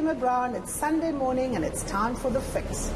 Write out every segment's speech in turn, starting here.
Karima Brown. It's Sunday morning and it's time for The Fix.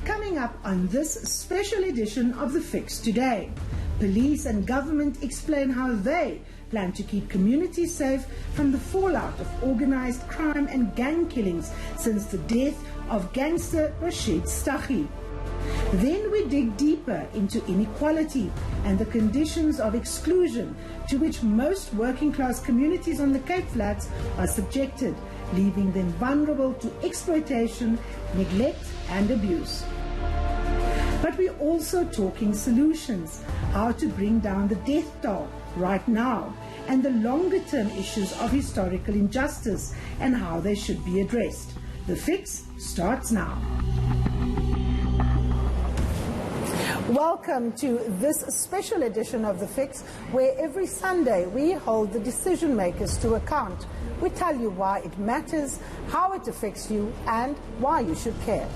Coming up on this special edition of The Fix today, police and government explain how they plan to keep communities safe from the fallout of organized crime and gang killings since the death of gangster Rashied Staggie. Then we dig deeper into inequality and the conditions of exclusion to which most working class communities on the Cape Flats are subjected, leaving them vulnerable to exploitation, neglect and abuse. But we're also talking solutions, how to bring down the death toll right now, and the longer term issues of historical injustice and how they should be addressed. The Fix starts now. Welcome to this special edition of The Fix, where every Sunday we hold the decision makers to account. We tell you why it matters, how it affects you, and why you should care.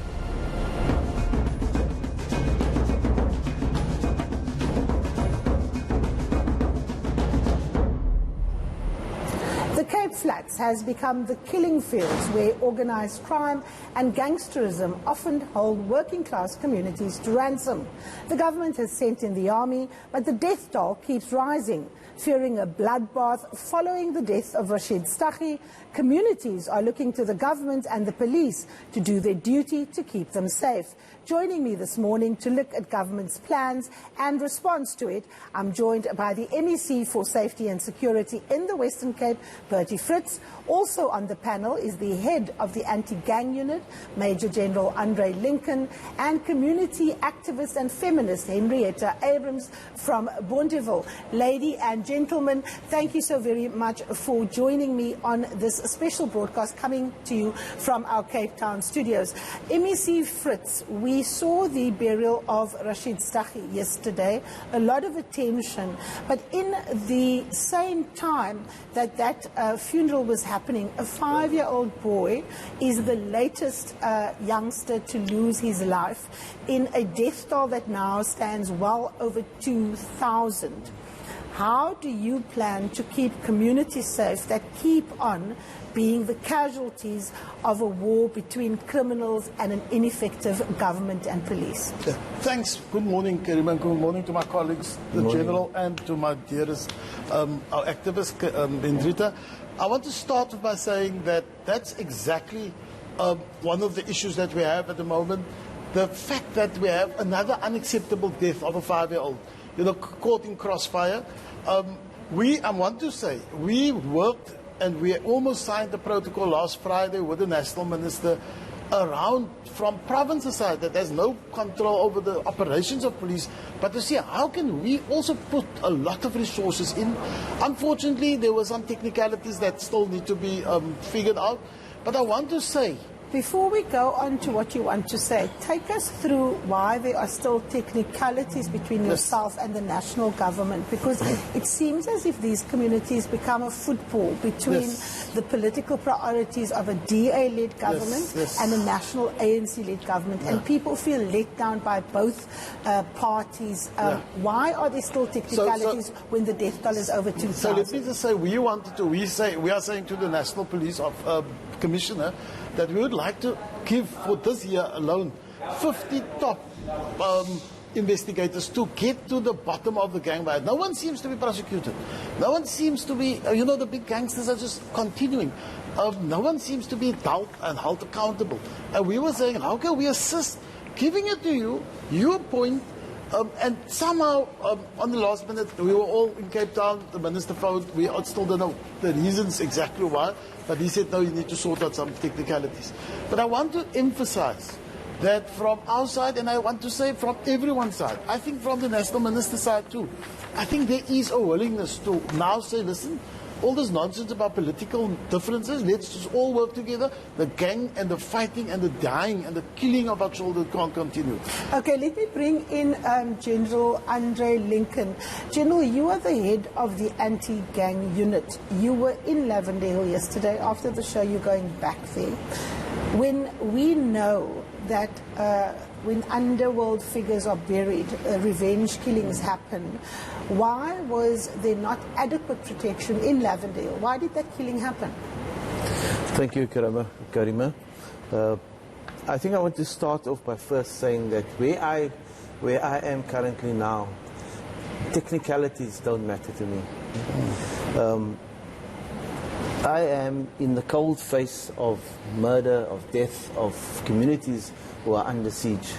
The Cape Flats has become the killing fields where organized crime and gangsterism often hold working class communities to ransom. The government has sent in the army, but the death toll keeps rising. Fearing a bloodbath following the death of Rashied Staggie, communities are looking to the government and the police to do their duty to keep them safe. Joining me this morning to look at government's plans and response to it, I'm joined by the MEC for Safety and Security in the Western Cape, Bertie Fritz. Also on the panel is the head of the anti-gang unit, Major General Andre Lincoln, and community activist and feminist Henrietta Abrahams from Bondeville. Lady and gentlemen, thank you so very much for joining me on this special broadcast coming to you from our Cape Town studios. MEC Fritz, we saw the burial of Rashied Staggie yesterday, a lot of attention, but in the same time that funeral was happening, a 5-year-old boy is the latest youngster to lose his life in a death toll that now stands well over 2,000. How do you plan to keep communities safe that keep on being the casualties of a war between criminals and an ineffective government and police? Yeah. Thanks. Good morning, Karima. Good morning to my colleagues, the General, and to my dearest our activist, Henrietta. I want to start by saying that that's exactly one of the issues that we have at the moment. The fact that we have another unacceptable death of a 5-year-old, caught in crossfire. I want to say, we worked and we almost signed the protocol last Friday with the National Minister around from provinces side that has no control over the operations of police, but to see how can we also put a lot of resources in. Unfortunately, there were some technicalities that still need to be figured out, but I want to say, before we go on to what you want to say, take us through why there are still technicalities between yourself and the national government, because it seems as if these communities become a football between the political priorities of a DA-led government and a national ANC-led government, and people feel let down by both parties. Why are there still technicalities when the death toll is over 2,000? So let me just say, we are saying to the National Police Commissioner that we would like to give for this year alone 50 top investigators to get to the bottom of the gang violence. No one seems to be prosecuted. No one seems to be, the big gangsters are just continuing. No one seems to be dealt and held accountable. And we were saying, how can we assist? Giving it to you, you appoint, and somehow on the last minute, we were all in Cape Town, the minister phoned, we still don't know the reasons exactly why, but he said, no, you need to sort out some technicalities. But I want to emphasize that from our side, and I want to say from everyone's side, I think from the national minister's side too, I think there is a willingness to now say, listen, all this nonsense about political differences, let's just all work together. The gang and the fighting and the dying and the killing of our children can't continue. Okay, let me bring in General Andre Lincoln. General, you are the head of the anti-gang unit. You were in Lavendale yesterday. After the show, you're going back there. When we know that when underworld figures are buried, revenge killings happen, why was there not adequate protection in Lavendale? Why did that killing happen? Thank you, Karima. I think I want to start off by first saying that where I am currently now, technicalities don't matter to me. I am in the cold face of murder, of death, of communities who are under siege.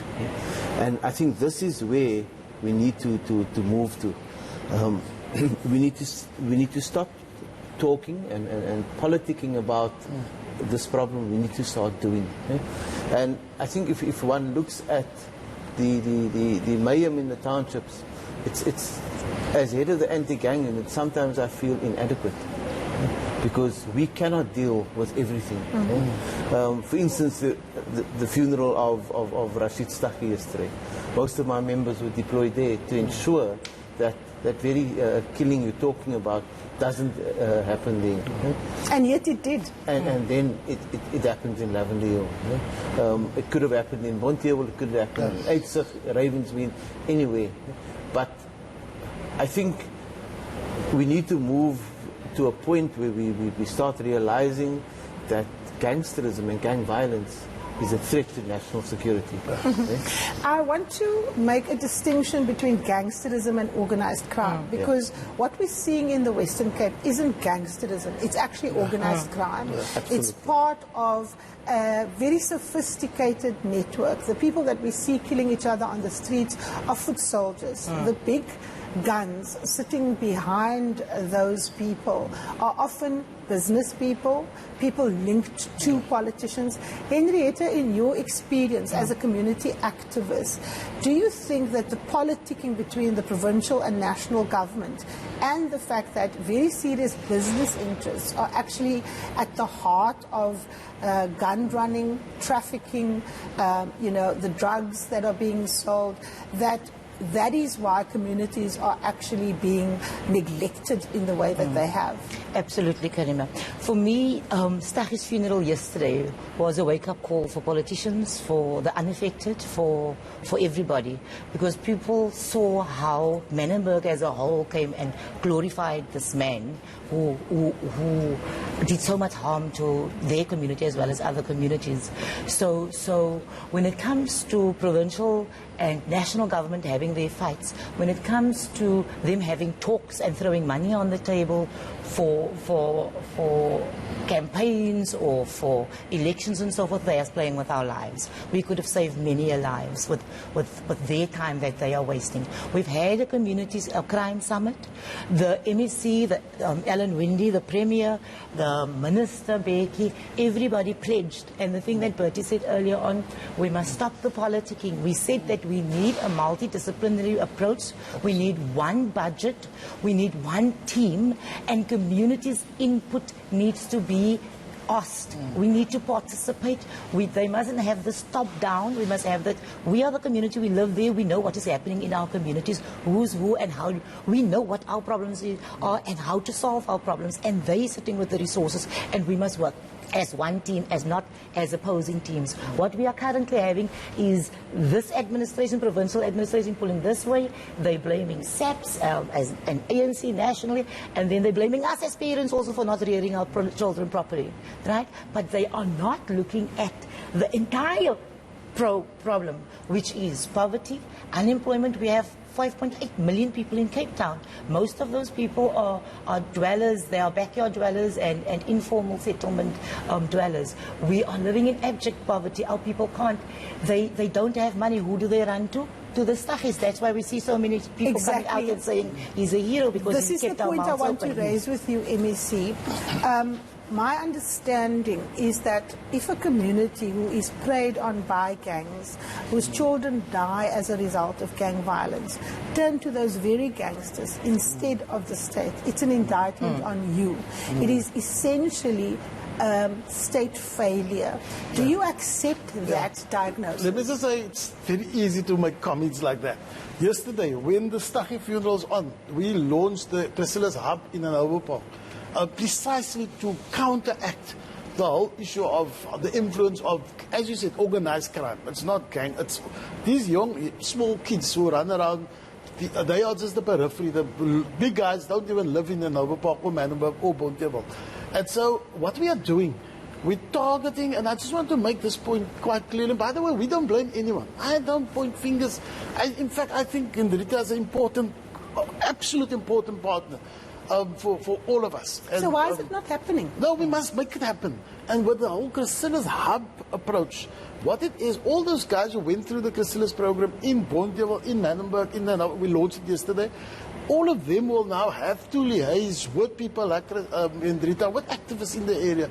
And I think this is where we need to move to. We need to stop talking and politicking about this problem. We need to start doing. And I think if one looks at the mayhem in the townships, it's as head of the anti-gang unit, sometimes I feel inadequate because we cannot deal with everything. For instance, the funeral of Rashied Staggie yesterday, most of my members were deployed there to ensure that that very killing you're talking about doesn't happen there. And yet it did. And then it happens in Lavender Hill. It could have happened in Bonteheuwel, it could have happened in Eidsig, Ravensmead, anywhere. But I think we need to move to a point where we start realizing that gangsterism and gang violence is a threat to national security. I want to make a distinction between gangsterism and organized crime, because what we're seeing in the Western Cape isn't gangsterism, it's actually organized crime. It's part of a very sophisticated network. The people that we see killing each other on the streets are foot soldiers. The big guns sitting behind those people are often business people, people linked to politicians. Henrietta, in your experience as a community activist, do you think that the politicking between the provincial and national government and the fact that very serious business interests are actually at the heart of gun running, trafficking, the drugs that are being sold, that is why communities are actually being neglected in the way that they have? Absolutely, Karima. For me, Staggie's funeral yesterday was a wake-up call for politicians, for the unaffected, for everybody, because people saw how Menenberg as a whole came and glorified this man who did so much harm to their community as well as other communities. So when it comes to provincial and national government having their fights, when it comes to them having talks and throwing money on the table for campaigns or for elections and so forth, they are playing with our lives. We could have saved many lives with their time that they are wasting. We've had a crime summit. The MEC, Alan Windy, the Premier, the Minister, Becky, everybody pledged. And the thing that Bertie said earlier on, we must stop the politicking. We said that we need a multidisciplinary approach. We need one budget. We need one team. And communities' input needs to be asked. We need to participate. They mustn't have this top down. We must have that. We are the community. We live there. We know what is happening in our communities, who's who, and how. We know what our problems are and how to solve our problems. And they sitting with the resources, and we must work as one team, as not as opposing teams. What we are currently having is this administration, provincial administration, pulling this way. They're blaming SAPS as an ANC nationally, and then they're blaming us as parents also for not rearing our children properly, right? But they are not looking at the entire problem, which is poverty, unemployment. We have 5.8 million people in Cape Town. Most of those people are dwellers. They are backyard dwellers and informal settlement dwellers. We are living in abject poverty. Our people can't. They don't have money. Who do they run to? To the Staggies. That's why we see so many people coming out and saying he's a hero because he's kept our mouths open. This is the point I want to raise with you, MEC. My understanding is that if a community who is preyed on by gangs, whose children die as a result of gang violence, turn to those very gangsters instead of the state, it's an indictment on you. It is essentially state failure. Do you accept that diagnosis? Let me just say, it's very easy to make comments like that. Yesterday, when the Staggie funeral was on, we launched the Priscilla's Hub in an Park. Precisely to counteract the whole issue of the influence of, as you said, organized crime. It's not gang. It's these young, small kids who run around. They are just the periphery. The big guys don't even live in the Park or Manenberg or Bonteheuwel. And so what we are doing, We're targeting, and I just want to make this point quite clearly. And by the way, we don't blame anyone. I don't point fingers. In fact, I think Henrietta is an important, absolute important partner for all of us. So why is it not happening? No, we must make it happen. And with the whole Chrysalis Hub approach, what it is, all those guys who went through the Chrysalis program in Bondewil, in Manenberg, we launched it yesterday, all of them will now have to liaise with people like Henrietta, with activists in the area,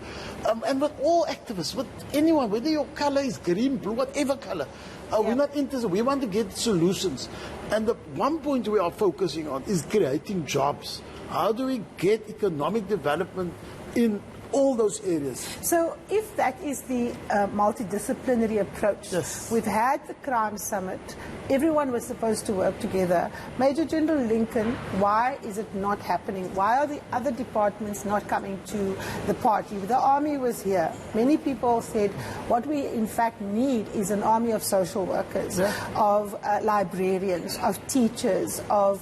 and with all activists, with anyone, whether your color is green, blue, whatever color. We're not interested. We want to get solutions. And the one point we are focusing on is creating jobs. How do we get economic development in all those areas? So if that is the multidisciplinary approach, yes. We've had the crime summit, everyone was supposed to work together. Major General Lincoln, why is it not happening? Why are the other departments not coming to the party? The army was here. Many people said what we in fact need is an army of social workers, of librarians, of teachers, of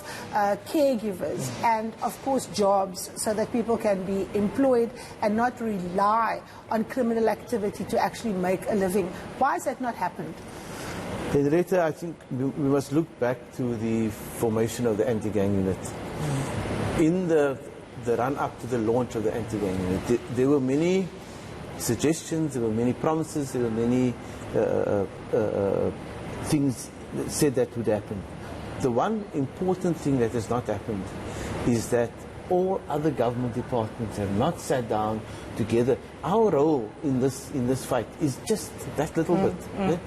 caregivers, and of course jobs, so that people can be employed and not rely on criminal activity to actually make a living. Why has that not happened? Henrietta, I think we must look back to the formation of the anti-gang unit. In the run-up to the launch of the anti-gang unit, there were many suggestions, there were many promises, there were many things said that would happen. The one important thing that has not happened is that all other government departments have not sat down together. Our role in this fight is just that little bit. Yeah?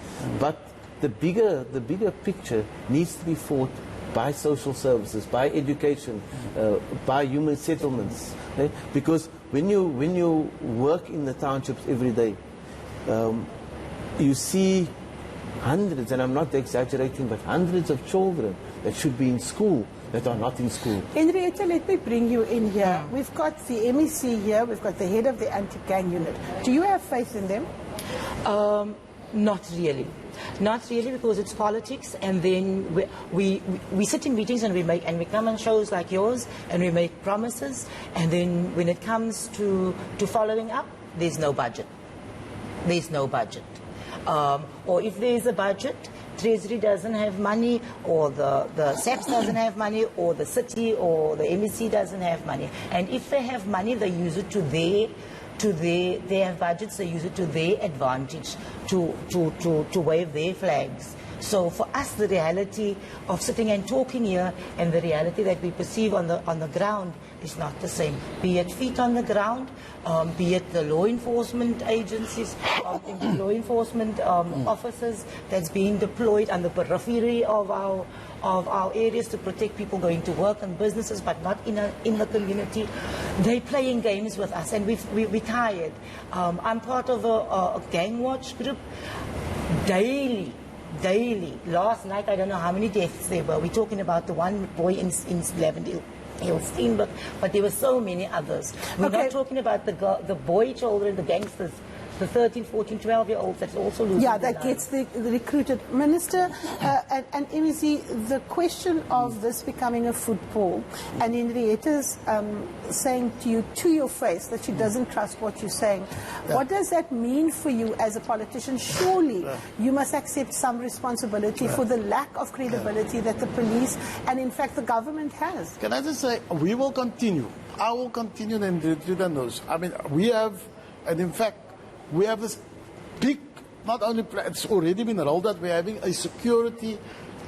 But the bigger picture needs to be fought by social services, by education, by human settlements. Yeah? Because when you work in the townships every day, you see hundreds, and I'm not exaggerating, but hundreds of children that should be in school that are not in school. Henrietta, let me bring you in here. We've got the MEC here, we've got the head of the anti-gang unit. Do you have faith in them? Not really. Not really, because it's politics, and then we sit in meetings and we come on shows like yours and we make promises, and then when it comes to following up, there's no budget. There's no budget. Or if there's a budget, Treasury doesn't have money, or the SAPS doesn't have money, or the city or the MEC doesn't have money. And if they have money, they use it they have budgets, they use it to their advantage, to wave their flags. So for us, the reality of sitting and talking here and the reality that we perceive on the ground is not the same. Be it feet on the ground, be it the law enforcement agencies, law enforcement officers that's being deployed on the periphery of our areas to protect people going to work and businesses, but not in the community. They're playing games with us, and we're tired. I'm part of a gang watch group. Daily. Last night, I don't know how many deaths there were. We're talking about the one boy in Lavendale, Steenberg, but there were so many others. We're not talking about the boy children, the gangsters, the 13, 14, 12-year-olds that's also losing their that lives. gets the recruited. Minister and MEC, the question of this becoming a football, and Henrietta's saying to you to your face that she doesn't trust what you're saying. What does that mean for you as a politician? Surely you must accept some responsibility for the lack of credibility that the police and in fact the government has. Can I just say, we will continue. I will continue, and Henrietta knows. I mean, we have, and in fact, we have this big, not only, it's already been rolled out, we're having a security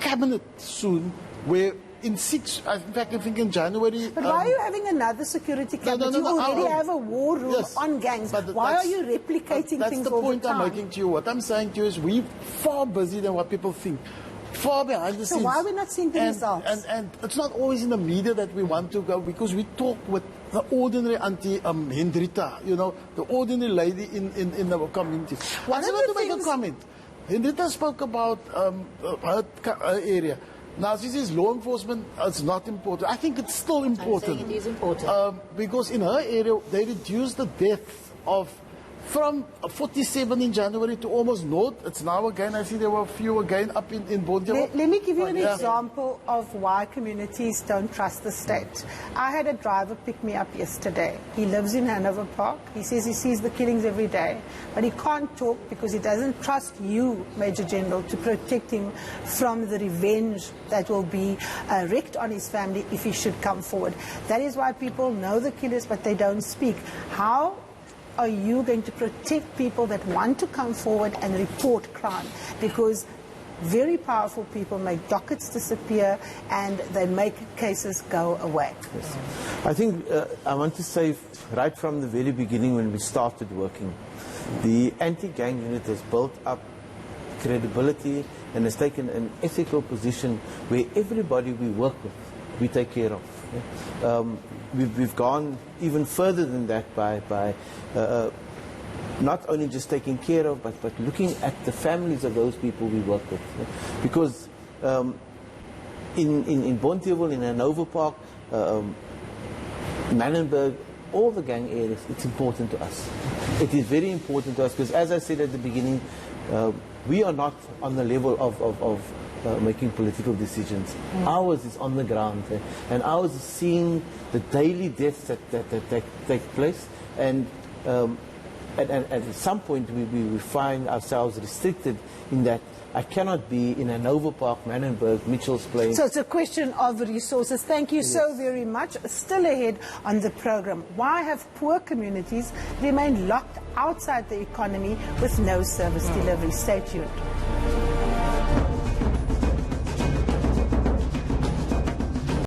cabinet soon, where in fact, I think in January... But why are you having another security cabinet? You already have a war room on gangs. Why are you replicating things all the time? That's the point I'm making to you. What I'm saying to you is we're far busier than what people think. Far behind the scenes. So why are we not seeing the results? And it's not always in the media that we want to go, because we talk with the ordinary Auntie Henrietta, the ordinary lady in our community. I just want to make a comment. Henrietta spoke about her area. Now, she says law enforcement is not important. I think it's still important. I'm saying it is important. Because in her area, they reduced the death of from 47 in January to almost naught. It's now again, I see there were a few again up in Bonteheuwel. Let me give you an Yeah. example of why communities don't trust the state. I had a driver pick me up yesterday. He lives in Hanover Park. He says he sees the killings every day, but he can't talk because he doesn't trust you, Major General, to protect him from the revenge that will be wreaked on his family if he should come forward. That is why people know the killers, but they don't speak. How are you going to protect people that want to come forward and report crime? Because very powerful people make dockets disappear and they make cases go away. Yes. I think I want to say right from the very beginning when we started working, the anti-gang unit has built up credibility and has taken an ethical position where everybody we work with, we take care of. We've gone even further than that by not only just taking care of, but looking at the families of those people we work with. Because in Bonteheuwel, in Hanover Park, Mannenberg, all the gang areas, it's important to us. It is very important to us because, as I said at the beginning, we are not on the level of making political decisions. Ours is on the ground, and ours is seeing the daily deaths that take place, and at some point we find ourselves restricted in that I cannot be in Hanover Park, Mannenberg, Mitchell's Plain. So it's a question of resources. Thank you so very much. Still ahead on the program, why have poor communities remained locked outside the economy with no service delivery? Stay tuned.